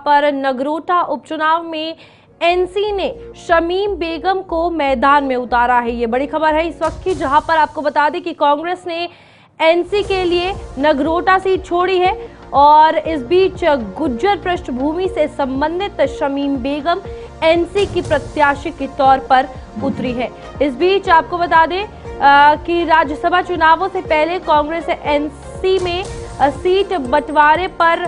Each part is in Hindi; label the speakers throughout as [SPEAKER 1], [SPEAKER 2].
[SPEAKER 1] पर नगरोटा उपचुनाव में एनसी ने शमीम बेगम को मैदान में उतारा है। ये बड़ी खबर है इस वक्त की, जहां पर आपको बता दें कि कांग्रेस ने एनसी के लिए नगरोटा सीट छोड़ी है और इस बीच गुज्जर पृष्ठभूमि से संबंधित शमीम बेगम एनसी की प्रत्याशी के तौर पर उतरी है। इस बीच आपको बता दें कि राज्यसभा चुनावों से पहले कांग्रेस एनसी में सीट बंटवारे पर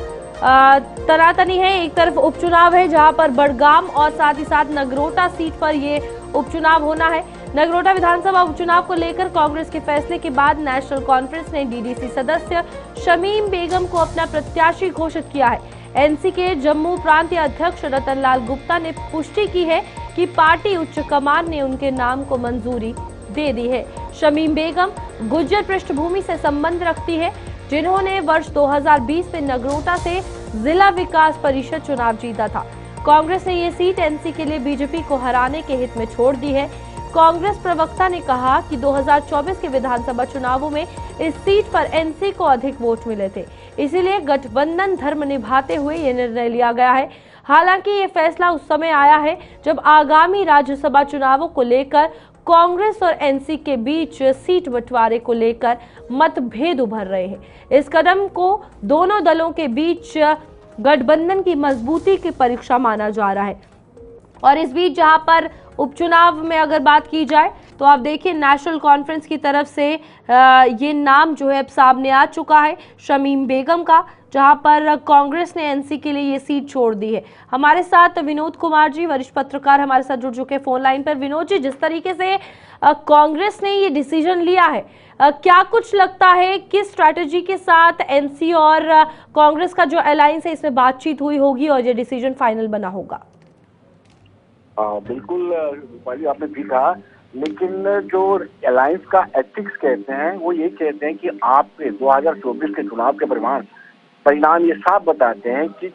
[SPEAKER 1] तनातनी है। एक तरफ उपचुनाव है जहां पर बड़गाम और साथ ही साथ नगरोटा सीट पर ये उपचुनाव होना है। नगरोटा विधानसभा उपचुनाव को लेकर कांग्रेस के फैसले के बाद नेशनल कॉन्फ्रेंस ने डीडीसी सदस्य शमीम बेगम को अपना प्रत्याशी घोषित किया है। एनसी के जम्मू प्रांतीय अध्यक्ष रतन लाल गुप्ता ने पुष्टि की है कि पार्टी उच्च कमान ने उनके नाम को मंजूरी दे दी है। शमीम बेगम गुज्जर पृष्ठभूमि से संबंध रखती है, जिन्होंने वर्ष 2020 में नगरोटा से जिला विकास परिषद चुनाव जीता था। कांग्रेस ने ये सीट एनसी के लिए बीजेपी को हराने के हित में छोड़ दी है। कांग्रेस प्रवक्ता ने कहा कि 2024 के विधानसभा चुनावों में इस सीट पर एनसी को अधिक वोट मिले थे, इसीलिए गठबंधन धर्म निभाते हुए ये निर्णय लिया गया है। हालांकि ये फैसला उस समय आया है जब आगामी राज्यसभा चुनावों को लेकर कांग्रेस और एनसी के बीच सीट बंटवारे को लेकर मतभेद उभर रहे हैं। इस कदम को दोनों दलों के बीच गठबंधन की मजबूती की परीक्षा माना जा रहा है। और इस बीच जहां पर उपचुनाव में अगर बात की जाए तो आप देखिए नेशनल कॉन्फ्रेंस की तरफ से ये नाम जो है अब सामने आ चुका है शमीम बेगम का, जहां पर कांग्रेस ने एनसी के लिए ये सीट छोड़ दी है। हमारे साथ विनोद कुमार जी, वरिष्ठ पत्रकार, हमारे साथ जुड़ चुके फोन लाइन पर। विनोद जी, जिस तरीके से कांग्रेस ने ये डिसीजन लिया है, क्या कुछ लगता है किस स्ट्रैटेजी के साथ एनसी और कांग्रेस का जो अलायंस है इसमें बातचीत हुई होगी और ये डिसीजन फाइनल बना होगा?
[SPEAKER 2] बिल्कुल रूपाली, आपने भी कहा, लेकिन जो अलायंस का एथिक्स कहते हैं वो ये कहते हैं कि आपके 2024 के चुनाव के परिणाम ये साफ बताते हैं कि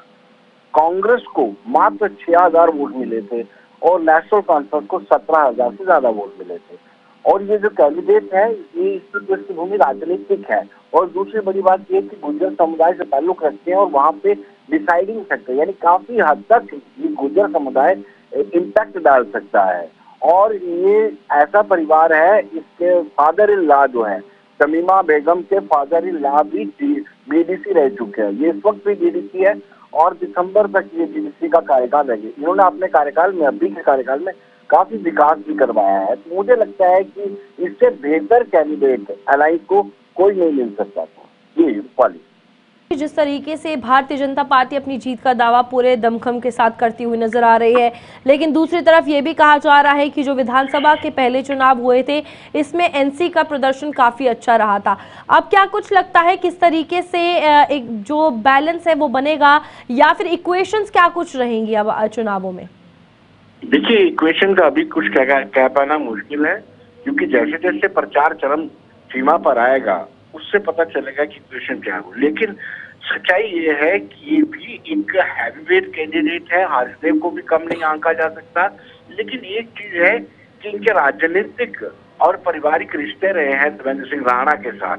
[SPEAKER 2] कांग्रेस को मात्र 6000 वोट मिले थे और नेशनल कॉन्फ्रेंस को 17000 से ज्यादा वोट मिले थे। और ये जो कैंडिडेट है ये इसकी पृष्ठभूमि राजनीतिक है और दूसरी बड़ी बात ये कि गुज्जर समुदाय से ताल्लुक रखते हैं और वहाँ पे डिसाइडिंग फैक्टर यानी काफी हद तक ये गुज्जर समुदाय इम्पैक्ट डाल सकता है। और ये ऐसा परिवार है, इसके फादर इन लॉ जो है शमीमा बेगम के फादर इन लॉ भी बीडीसी रह चुके हैं। ये इस वक्त भी बीडीसी है और दिसंबर तक ये बीडीसी का कार्यकाल रहेगी। इन्होंने अपने कार्यकाल में, अभी के कार्यकाल में काफी विकास भी करवाया है। तो मुझे लगता है कि इससे बेहतर कैंडिडेट अलायंस को कोई नहीं मिल सकता था। ये रूपाली,
[SPEAKER 1] जिस तरीके से भारतीय जनता पार्टी अपनी जीत का दावा पूरे दमखम के साथ करती हुई नजर आ रही है, लेकिन दूसरी तरफ ये भी कहा जा रहा है कि जो विधानसभा के पहले चुनाव हुए थे इसमें एनसी का प्रदर्शन काफी अच्छा रहा था। अब क्या कुछ लगता है किस तरीके से एक जो बैलेंस है वो बनेगा या फिर इक्वेशंस क्या कुछ रहेंगी अब चुनावों में?
[SPEAKER 2] देखिए, इक्वेशन का अभी कुछ कह पाना मुश्किल है, क्योंकि जैसे जैसे प्रचार चरम सीमा पर आएगा उससे पता चलेगा कि इक्वेशन क्या हो। लेकिन सच्चाई ये है कि ये भी एक हैवीवेट कैंडिडेट है, हर्षदेव को भी कम नहीं आंका जा सकता। लेकिन एक चीज है कि इनके राजनीतिक और पारिवारिक रिश्ते रहे हैं देवेंद्र सिंह राणा के साथ।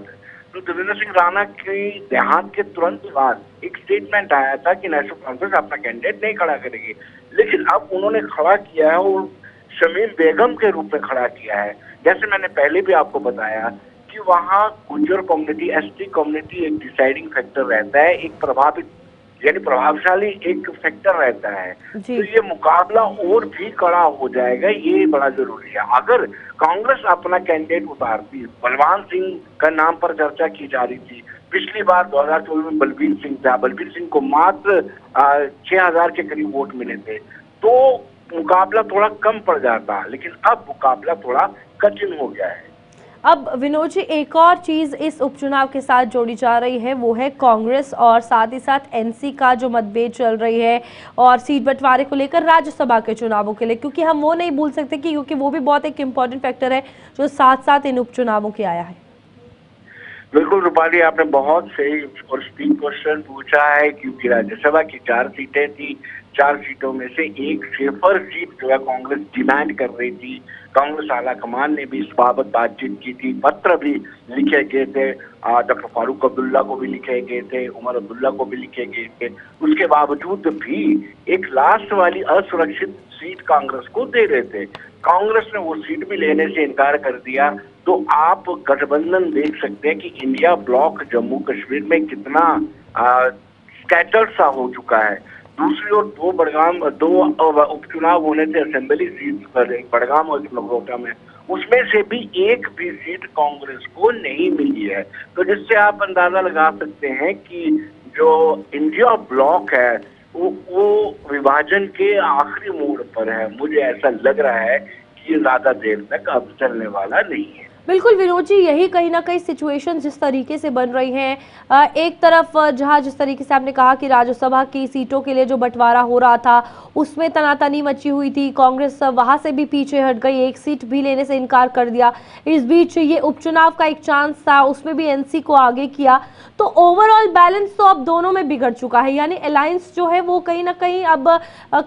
[SPEAKER 2] तो देवेंद्र सिंह राणा की देहांत के तुरंत बाद एक स्टेटमेंट आया था कि नेशनल कॉन्फ्रेंस अपना कैंडिडेट नहीं खड़ा करेगी, लेकिन अब उन्होंने खड़ा किया है और शमीम बेगम के रूप में खड़ा किया है। जैसे मैंने पहले भी आपको बताया कि वहाँ गुज्जर कम्युनिटी, एसटी कम्युनिटी एक डिसाइडिंग फैक्टर रहता है, एक प्रभावशाली एक फैक्टर रहता है। तो ये मुकाबला और भी कड़ा हो जाएगा, ये बड़ा जरूरी है। अगर कांग्रेस अपना कैंडिडेट उतारती, बलवान सिंह का नाम पर चर्चा की जा रही थी, पिछली बार 2024 में बलबीर सिंह था, बलबीर सिंह को मात्र 6000 के करीब वोट मिले थे, तो मुकाबला थोड़ा कम पड़ जाता, लेकिन अब मुकाबला थोड़ा कठिन हो गया है।
[SPEAKER 1] अब विनोद जी, एक और चीज इस उपचुनाव के साथ जोड़ी जा रही है वो है कांग्रेस और साथ ही साथ एनसी का जो मतभेद चल रही है और सीट बंटवारे को लेकर राज्यसभा के चुनावों के लिए, क्योंकि हम वो नहीं भूल सकते कि क्योंकि वो भी बहुत एक इम्पोर्टेंट फैक्टर है जो साथ साथ इन उपचुनावों के आया है।
[SPEAKER 2] बिल्कुल रूपाली, आपने बहुत सही और स्पीड क्वेश्चन पूछा है, क्योंकि राज्यसभा की 4 सीटें थी, 4 सीटों में से एक शेफर सीट जो है कांग्रेस डिमांड कर रही थी। कांग्रेस आलाकमान ने भी इस बाबत बातचीत की थी, पत्र भी लिखे गए थे, डॉक्टर फारूक अब्दुल्ला को भी लिखे गए थे, उमर अब्दुल्ला को भी लिखे गए थे। उसके बावजूद भी एक लास्ट वाली असुरक्षित सीट कांग्रेस को दे रहे थे। कांग्रेस ने वो सीट भी लेने से इनकार कर दिया। तो आप गठबंधन देख सकते हैं कि इंडिया ब्लॉक जम्मू कश्मीर में कितना स्कैटर्ड सा हो चुका है। दूसरी ओर दो उपचुनाव होने थे असेंबली सीट पर, एक बड़गाम और नगरोटा में, उसमें से भी एक भी सीट कांग्रेस को नहीं मिली है। तो जिससे आप अंदाजा लगा सकते हैं कि जो इंडिया ब्लॉक है वो विभाजन के आखिरी मोड़ पर है। मुझे ऐसा लग रहा है कि ये ज्यादा देर तक अब चलने वाला नहीं है।
[SPEAKER 1] बिल्कुल विनोद जी, यही कहीं ना कहीं सिचुएशन जिस तरीके से बन रही हैं, एक तरफ जहां जिस तरीके से आपने कहा कि राज्यसभा की सीटों के लिए जो बंटवारा हो रहा था उसमें तनातनी मची हुई थी, कांग्रेस वहां से भी पीछे हट गई, एक सीट भी लेने से इनकार कर दिया। इस बीच ये उपचुनाव का एक चांस था, उसमें भी एनसी को आगे किया। तो ओवरऑल बैलेंस तो अब दोनों में बिगड़ चुका है, यानी अलायंस जो है वो कहीं ना कहीं अब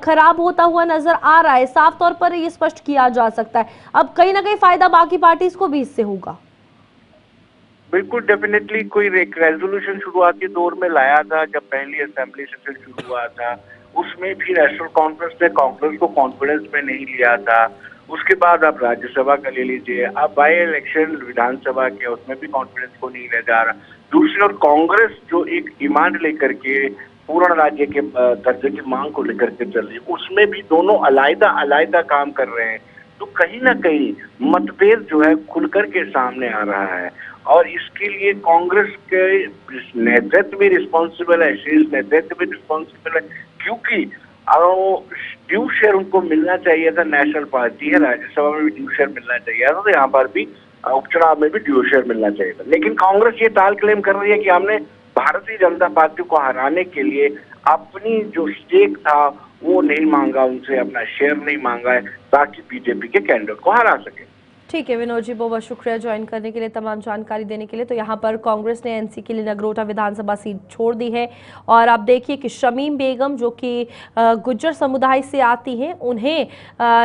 [SPEAKER 1] खराब होता हुआ नजर आ रहा है। साफ तौर पर ये स्पष्ट किया जा सकता है अब कहीं ना कहीं फायदा बाकी पार्टीज को भी से होगा।
[SPEAKER 2] बिल्कुल, डेफिनेटली कोई रेजोल्यूशन शुरुआती दौर में लाया था जब पहली असेंबली सेशन शुरू हुआ था, उसमें भी नेशनल कॉन्फ्रेंस ने कांग्रेस को कॉन्फिडेंस में नहीं लिया था। उसके बाद आप राज्यसभा का ले लीजिए, अब बाई इलेक्शन विधानसभा के, उसमें भी कॉन्फिडेंस को नहीं ले जा रहा। दूसरी ओर कांग्रेस जो एक डिमांड लेकर के पूर्ण राज्य के दर्जे की मांग को लेकर के चल रही है, उसमें भी दोनों अलग काम कर रहे हैं। तो कहीं ना कहीं मतभेद जो है खुलकर के सामने आ रहा है और इसके लिए कांग्रेस के नेतृत्व भी रिस्पॉन्सिबल है, शीर्ष नेतृत्व भी रिस्पॉन्सिबल है, क्योंकि ड्यू शेयर उनको मिलना चाहिए था। नेशनल पार्टी है, राज्यसभा में भी ड्यू शेयर मिलना चाहिए था, तो यहाँ पर भी उपचुनाव में भी ड्यू शेयर मिलना चाहिए था। लेकिन कांग्रेस ये टाल क्लेम कर रही है कि हमने भारतीय जनता पार्टी को हराने के लिए अपनी जो स्टेक था वो नहीं मांगा, उनसे अपना शेयर नहीं मांगा है ताकि बीजेपी के कैंडिडेट को हरा सके।
[SPEAKER 1] ठीक है विनोद जी, बहुत बहुत शुक्रिया ज्वाइन करने के लिए, तमाम जानकारी देने के लिए। तो यहाँ पर कांग्रेस ने एनसी के लिए नगरोटा विधानसभा सीट छोड़ दी है और आप देखिए कि शमीम बेगम जो कि गुज्जर समुदाय से आती हैं, उन्हें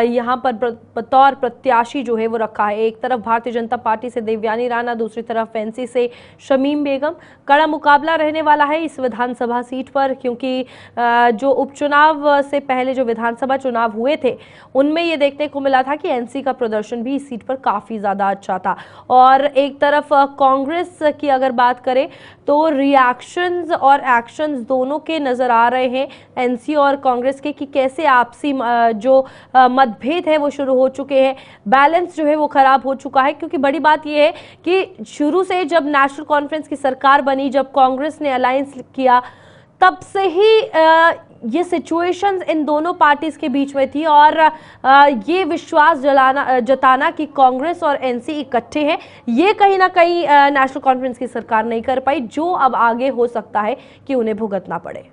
[SPEAKER 1] यहाँ पर बतौर प्रत्याशी जो है वो रखा है। एक तरफ भारतीय जनता पार्टी से देवयानी राणा, दूसरी तरफ एनसी से शमीम बेगम। कड़ा मुकाबला रहने वाला है इस विधानसभा सीट पर, क्योंकि जो उपचुनाव से पहले जो विधानसभा चुनाव हुए थे उनमें ये देखने को मिला था कि एनसी का प्रदर्शन भी इस सीट पर काफी ज्यादा अच्छा था। और एक तरफ कांग्रेस की अगर बात करें तो रिएक्शंस और एक्शंस दोनों के नजर आ रहे हैं एनसी और कांग्रेस के, कि कैसे आपसी जो मतभेद है वो शुरू हो चुके हैं। बैलेंस जो है वो खराब हो चुका है, क्योंकि बड़ी बात यह है कि शुरू से जब नेशनल कॉन्फ्रेंस की सरकार बनी, जब कांग्रेस ने अलायंस किया, तब से ही ये सिचुएशंस इन दोनों पार्टीज के बीच में थी और ये विश्वास जताना कि कांग्रेस और एनसी इकट्ठे हैं, ये कहीं ना कहीं नेशनल कॉन्फ्रेंस की सरकार नहीं कर पाई, जो अब आगे हो सकता है कि उन्हें भुगतना पड़े।